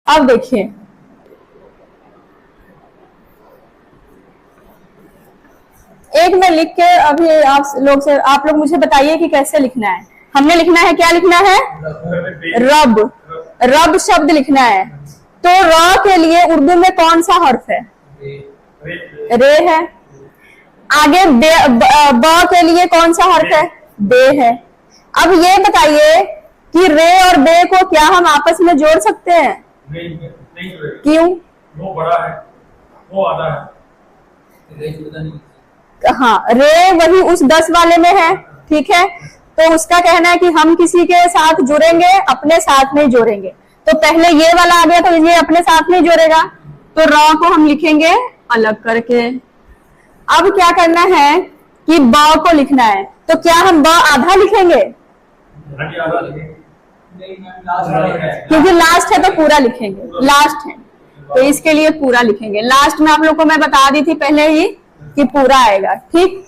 अब देखिए, एक मैं लिख के अभी आप लोग मुझे बताइए कि कैसे लिखना है। हमने लिखना है, क्या लिखना है? रब। रब शब्द लिखना है। तो र के लिए उर्दू में कौन सा हर्फ है? रे है। आगे ब के लिए कौन सा हर्फ है? बे है। अब ये बताइए कि रे और बे को क्या हम आपस में जोड़ सकते हैं? नहीं। क्यों? वो बड़ा है, वो आधा है। हाँ, रे वही उस 10 वाले में है, ठीक है। तो उसका कहना है कि हम किसी के साथ जुड़ेंगे, अपने साथ नहीं जोड़ेंगे। तो पहले ये वाला आ गया, तो ये अपने साथ नहीं जोड़ेगा, तो र को हम लिखेंगे अलग करके। अब क्या करना है कि ब को लिखना है, तो क्या हम ब आधा लिखेंगे? क्योंकि लास्ट है तो पूरा लिखेंगे, लास्ट है तो इसके लिए पूरा लिखेंगे। लास्ट में आप लोग को मैं बता दी थी पहले ही कि पूरा आएगा, ठीक।